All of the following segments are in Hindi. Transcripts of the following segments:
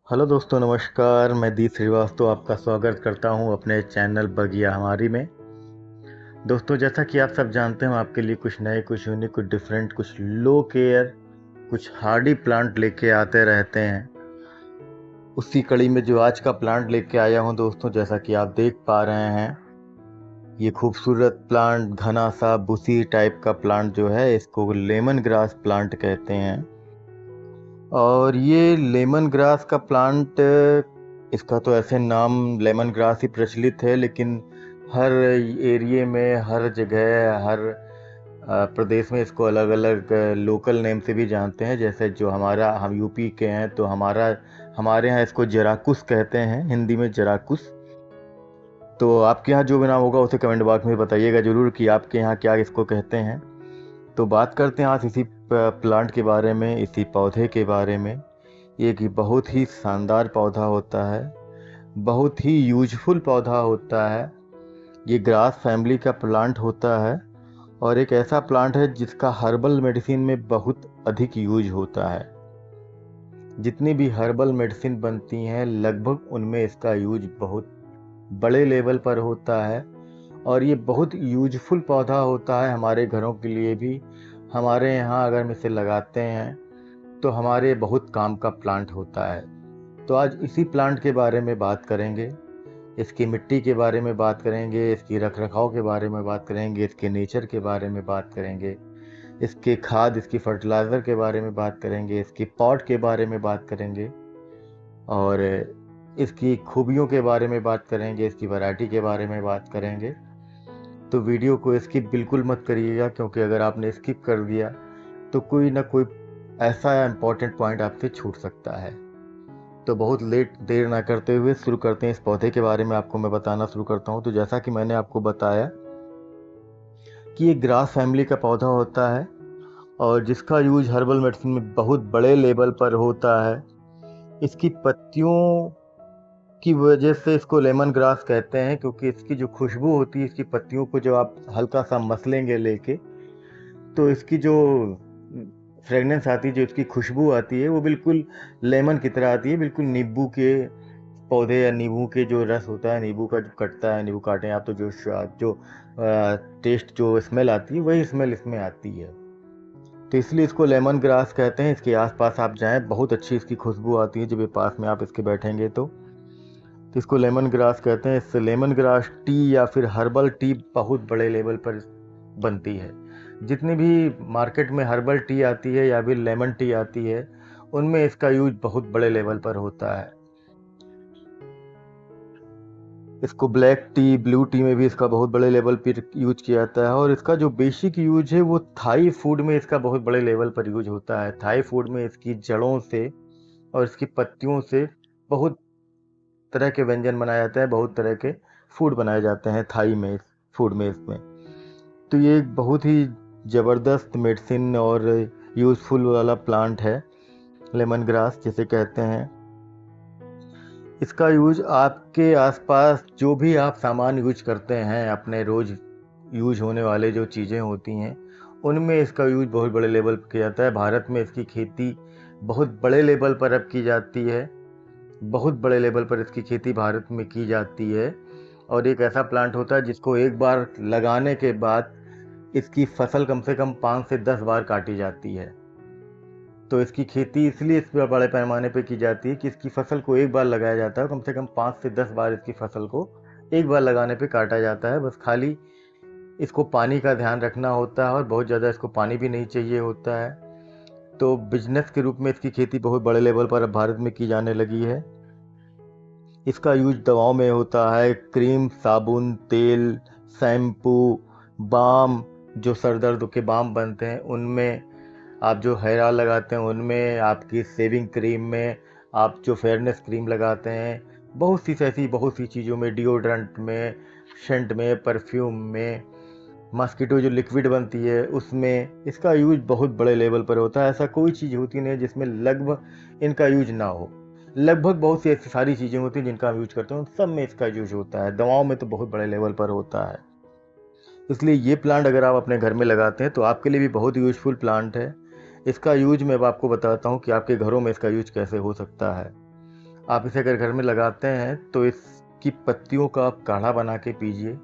हेलो दोस्तों, नमस्कार। मैं दी श्रीवास्तव आपका स्वागत करता हूं अपने चैनल बगिया हमारी में। दोस्तों, जैसा कि आप सब जानते हैं, हम आपके लिए कुछ नए, कुछ यूनिक, कुछ डिफरेंट, कुछ लो केयर, कुछ हार्डी प्लांट लेके आते रहते हैं। उसी कड़ी में जो आज का प्लांट लेके आया हूं दोस्तों, जैसा कि आप देख पा रहे हैं, ये खूबसूरत प्लांट, घना सा बुशी टाइप का प्लांट जो है, इसको लेमन ग्रास प्लांट कहते हैं। और ये लेमन ग्रास का प्लांट, इसका तो ऐसे नाम लेमन ग्रास ही प्रचलित है, लेकिन हर एरिया में, हर जगह, हर प्रदेश में इसको अलग अलग लोकल नेम से भी जानते हैं। जैसे जो हम यूपी के हैं, तो हमारे यहाँ इसको जराकुस कहते हैं, हिंदी में जराकुस। तो आपके यहाँ जो भी नाम होगा उसे कमेंट बॉक्स में बताइएगा ज़रूर कि आपके यहाँ क्या इसको कहते हैं। तो बात करते हैं आज इसी प्लांट के बारे में, इसी पौधे के बारे में। ये कि बहुत ही शानदार पौधा होता है, बहुत ही यूजफुल पौधा होता है। ये ग्रास फैमिली का प्लांट होता है और एक ऐसा प्लांट है जिसका हर्बल मेडिसिन में बहुत अधिक यूज होता है। जितनी भी हर्बल मेडिसिन बनती हैं, लगभग उनमें इसका यूज बहुत बड़े लेवल पर होता है। और ये बहुत यूजफुल पौधा होता है हमारे घरों के लिए भी। हमारे यहाँ अगर हम इसे लगाते हैं तो हमारे बहुत काम का प्लांट होता है। तो आज इसी प्लांट के बारे में बात करेंगे, इसकी मिट्टी के बारे में बात करेंगे, इसकी रखरखाव के बारे में बात करेंगे, इसके नेचर के बारे में बात करेंगे, इसके खाद, इसकी फर्टिलाइज़र के बारे में बात करेंगे, इसकी पॉट के बारे में बात करेंगे और इसकी खूबियों के बारे में बात करेंगे, इसकी वैरायटी के बारे में बात करेंगे। तो वीडियो को स्किप बिल्कुल मत करिएगा, क्योंकि अगर आपने स्किप कर दिया तो कोई ना कोई ऐसा इम्पोर्टेंट पॉइंट आपसे छूट सकता है। तो बहुत देर ना करते हुए शुरू करते हैं। इस पौधे के बारे में आपको मैं बताना शुरू करता हूँ। तो जैसा कि मैंने आपको बताया कि ये ग्रास फैमिली का पौधा होता है और जिसका यूज हर्बल मेडिसिन में बहुत बड़े लेवल पर होता है। इसकी पत्तियों की वजह से इसको लेमन ग्रास कहते हैं, क्योंकि इसकी जो खुशबू होती है, इसकी पत्तियों को जब आप हल्का सा मसलेंगे लेके, तो इसकी जो फ्रेगनेंस आती है, जो इसकी खुशबू आती है, वो बिल्कुल लेमन की तरह आती है। बिल्कुल नींबू के पौधे या नींबू के जो रस होता है, नींबू का जो कटता है, नींबू काटें आप, तो जो स्वाद, जो टेस्ट, जो स्मेल आती है, वही स्मेल इसमें आती है। तो इसलिए इसको लेमन ग्रास कहते हैं। इसके आसपास आप जाएं, बहुत अच्छी इसकी खुशबू आती है जब ये पास में आप इसके बैठेंगे तो इसको लेमन ग्रास कहते हैं। इससे लेमन ग्रास टी या फिर हर्बल टी बहुत बड़े लेवल पर बनती है। जितनी भी मार्केट में हर्बल टी आती है या फिर लेमन टी आती है, उनमें इसका यूज बहुत बड़े लेवल पर होता है। इसको ब्लैक टी, ब्लू टी में भी इसका बहुत बड़े लेवल पर यूज किया जाता है। और इसका जो बेसिक यूज है वो थाई फूड में इसका बहुत बड़े लेवल पर यूज होता है। थाई फूड में इसकी जड़ों से और इसकी पत्तियों से बहुत तरह के व्यंजन बनाए जाते हैं, बहुत तरह के फूड बनाए जाते हैं थाई में, फूड में इसमें। तो ये एक बहुत ही ज़बरदस्त मेडिसिन और यूज़फुल वाला प्लांट है, लेमन ग्रास जिसे कहते हैं। इसका यूज आपके आसपास जो भी आप सामान यूज करते हैं, अपने रोज़ यूज होने वाले जो चीज़ें होती हैं, उनमें इसका यूज बहुत बड़े लेवल पर किया जाता है। भारत में इसकी खेती बहुत बड़े लेवल पर अब की जाती है। बहुत बड़े लेवल पर इसकी खेती भारत में की जाती है। और एक ऐसा प्लांट होता है जिसको एक बार लगाने के बाद इसकी फसल कम से कम 5 से 10 बार काटी जाती है। तो इसकी खेती इसलिए इस पर बड़े पैमाने पे की जाती है कि इसकी फसल को एक बार लगाया जाता है, कम से कम 5 से 10 बार इसकी फसल को एक बार लगाने पे काटा जाता है। बस खाली इसको पानी का ध्यान रखना होता है और बहुत ज़्यादा इसको पानी भी नहीं चाहिए होता है। तो बिजनेस के रूप में इसकी खेती बहुत बड़े लेवल पर अब भारत में की जाने लगी है। इसका यूज दवाओं में होता है, क्रीम, साबुन, तेल, शैम्पू, बाम, जो सर दर्द के बाम बनते हैं उनमें, आप जो हेयर ऑयल लगाते हैं उनमें, आपकी सेविंग क्रीम में, आप जो फेयरनेस क्रीम लगाते हैं, बहुत सी चीज़ों में, डिओड्रेंट में, सेंट में, परफ्यूम में, मस्कीटो जो लिक्विड बनती है उसमें इसका यूज बहुत बड़े लेवल पर होता है। ऐसा कोई चीज़ होती नहीं जिसमें लगभग इनका यूज ना हो। लगभग बहुत सी ऐसी सारी चीज़ें होती हैं जिनका हम यूज करते हैं, उन सब में इसका यूज होता है। दवाओं में तो बहुत बड़े लेवल पर होता है। इसलिए ये प्लांट अगर आप अपने घर में लगाते हैं तो आपके लिए भी बहुत यूजफुल प्लांट है। इसका यूज मैं अब आपको बताता हूँ कि आपके घरों में इसका यूज कैसे हो सकता है। आप इसे अगर घर में लगाते हैं तो इसकी पत्तियों का आप काढ़ा बना के पीजिए,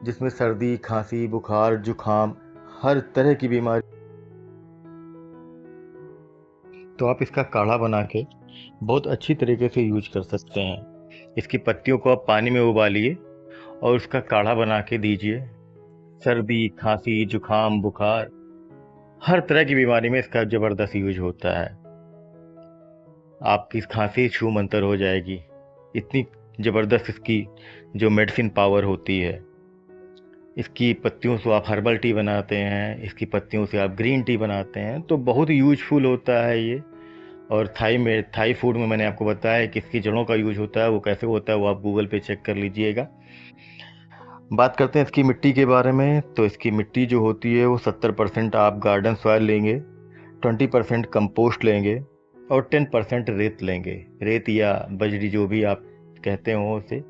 जिसमें सर्दी, खांसी, बुखार, जुखाम, हर तरह की बीमारी, तो आप इसका काढ़ा बना के बहुत अच्छी तरीके से यूज कर सकते हैं। इसकी पत्तियों को आप पानी में उबालिए और उसका काढ़ा बना के दीजिए। सर्दी, खांसी, जुखाम, बुखार, हर तरह की बीमारी में इसका ज़बरदस्त यूज होता है। आपकी खांसी छू मंतर हो जाएगी, इतनी ज़बरदस्त इसकी जो मेडिसिन पावर होती है। इसकी पत्तियों से आप हर्बल टी बनाते हैं, इसकी पत्तियों से आप ग्रीन टी बनाते हैं, तो बहुत यूजफुल होता है ये। और थाई फूड में मैंने आपको बताया कि इसकी जड़ों का यूज होता है, वो कैसे होता है वो आप गूगल पे चेक कर लीजिएगा। बात करते हैं इसकी मिट्टी के बारे में, तो इसकी मिट्टी जो होती है वो 70% आप गार्डन सॉइल लेंगे, 20% कंपोस्ट लेंगे और 10% रेत लेंगे, रेत या बजरी जो भी आप कहते हो उसे।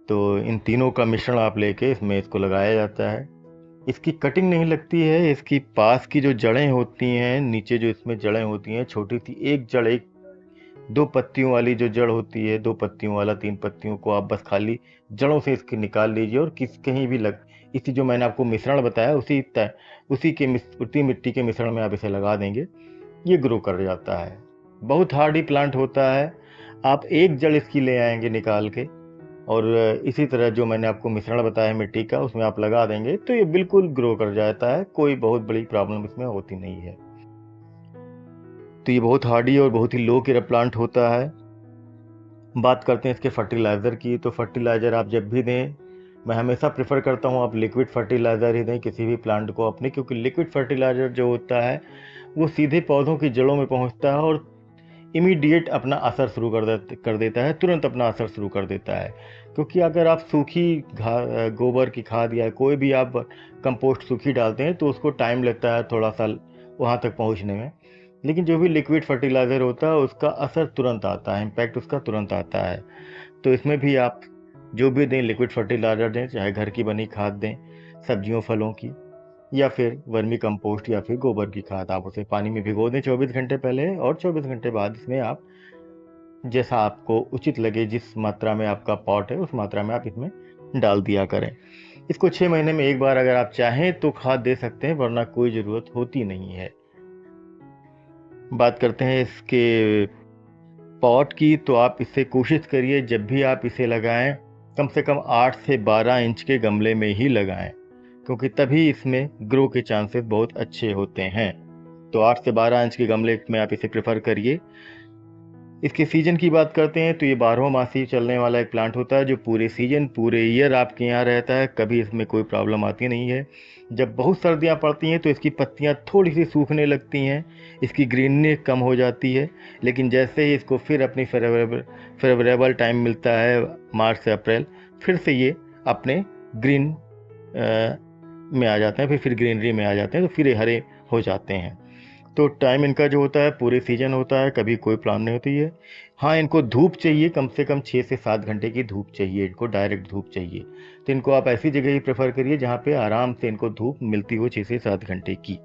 तो इन तीनों का मिश्रण आप लेके इसमें इसको लगाया जाता है। इसकी कटिंग नहीं लगती है, इसकी पास की जो जड़ें होती हैं, नीचे जो इसमें जड़ें होती हैं, छोटी सी एक जड़, एक 2 पत्तियों वाली जो जड़ होती है, 2 पत्तियों वाला 3 पत्तियों को आप बस खाली जड़ों से इसकी निकाल लीजिए और कहीं भी इसी जो मैंने आपको मिश्रण बताया उसी मिट्टी के मिश्रण में आप इसे लगा देंगे, ये ग्रो कर जाता है। बहुत हार्डी प्लांट होता है। आप एक जड़ इसकी ले आएंगे निकाल के और इसी तरह जो मैंने आपको मिश्रण बताया है मिट्टी का, उसमें आप लगा देंगे तो ये बिल्कुल ग्रो कर जाता है। कोई बहुत बड़ी प्रॉब्लम इसमें होती नहीं है। तो ये बहुत हार्डी और बहुत ही लो केयर प्लांट होता है। बात करते हैं इसके फर्टिलाइज़र की, तो फर्टिलाइज़र आप जब भी दें, मैं हमेशा प्रेफर करता हूँ आप लिक्विड फर्टिलाइज़र ही दें किसी भी प्लांट को अपने, क्योंकि लिक्विड फर्टिलाइज़र जो होता है वो सीधे पौधों की जड़ों में पहुँचता है और इमीडिएट अपना असर शुरू कर देता है, तुरंत अपना असर शुरू कर देता है। क्योंकि अगर आप सूखी गोबर की खाद या कोई भी आप कंपोस्ट सूखी डालते हैं तो उसको टाइम लगता है थोड़ा सा वहाँ तक पहुँचने में, लेकिन जो भी लिक्विड फर्टिलाइज़र होता है उसका असर तुरंत आता है, इम्पैक्ट उसका तुरंत आता है। तो इसमें भी आप जो भी दें लिक्विड फर्टिलाइज़र दें, चाहे घर की बनी खाद दें सब्जियों फलों की, या फिर वर्मी कंपोस्ट या फिर गोबर की खाद, आप उसे पानी में भिगो दें 24 घंटे पहले और 24 घंटे बाद इसमें आप जैसा आपको उचित लगे, जिस मात्रा में आपका पॉट है उस मात्रा में आप इसमें डाल दिया करें। इसको 6 महीने में एक बार अगर आप चाहें तो खाद दे सकते हैं, वरना कोई ज़रूरत होती नहीं है। बात करते हैं इसके पॉट की, तो आप इससे कोशिश करिए जब भी आप इसे लगाएं कम से कम 8 से 12 इंच के गमले में ही लगाएं, क्योंकि तभी इसमें ग्रो के चांसेस बहुत अच्छे होते हैं। तो 8 से 12 इंच के गमले में आप इसे प्रेफर करिए। इसके सीजन की बात करते हैं तो ये 12 मासी चलने वाला एक प्लांट होता है जो पूरे सीजन, पूरे ईयर आपके यहाँ रहता है, कभी इसमें कोई प्रॉब्लम आती नहीं है। जब बहुत सर्दियाँ पड़ती हैं तो इसकी पत्तियाँ थोड़ी सी सूखने लगती हैं, इसकी ग्रीननेस कम हो जाती है, लेकिन जैसे ही इसको फिर अपनी फेवरेबल टाइम मिलता है मार्च से अप्रैल, फिर से ये अपने ग्रीन में आ जाते हैं, फिर ग्रीनरी में आ जाते हैं, तो फिर ये हरे हो जाते हैं। तो टाइम इनका जो होता है पूरे सीजन होता है, कभी कोई प्रॉब्लम नहीं होती है। हाँ, इनको धूप चाहिए, कम से कम 6 से 7 घंटे की धूप चाहिए, इनको डायरेक्ट धूप चाहिए। तो इनको आप ऐसी जगह ही प्रेफर करिए जहाँ पे आराम से इनको धूप मिलती हो 6 से 7 घंटे की।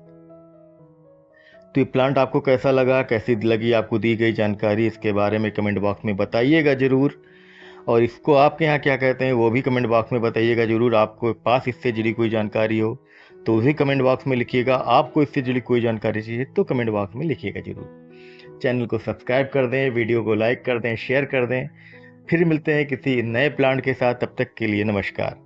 तो ये प्लांट आपको कैसा लगा, कैसी लगी आपको दी गई जानकारी, इसके बारे में कमेंट बॉक्स में बताइएगा ज़रूर। और इसको आपके यहाँ क्या कहते हैं वो भी कमेंट बॉक्स में बताइएगा ज़रूर। आपको पास इससे जुड़ी कोई जानकारी हो तो उसे कमेंट बॉक्स में लिखिएगा। आपको इससे जुड़ी कोई जानकारी चाहिए तो कमेंट बॉक्स में लिखिएगा ज़रूर। चैनल को सब्सक्राइब कर दें, वीडियो को लाइक कर दें, शेयर कर दें। फिर मिलते हैं किसी नए प्लांट के साथ, तब तक के लिए नमस्कार।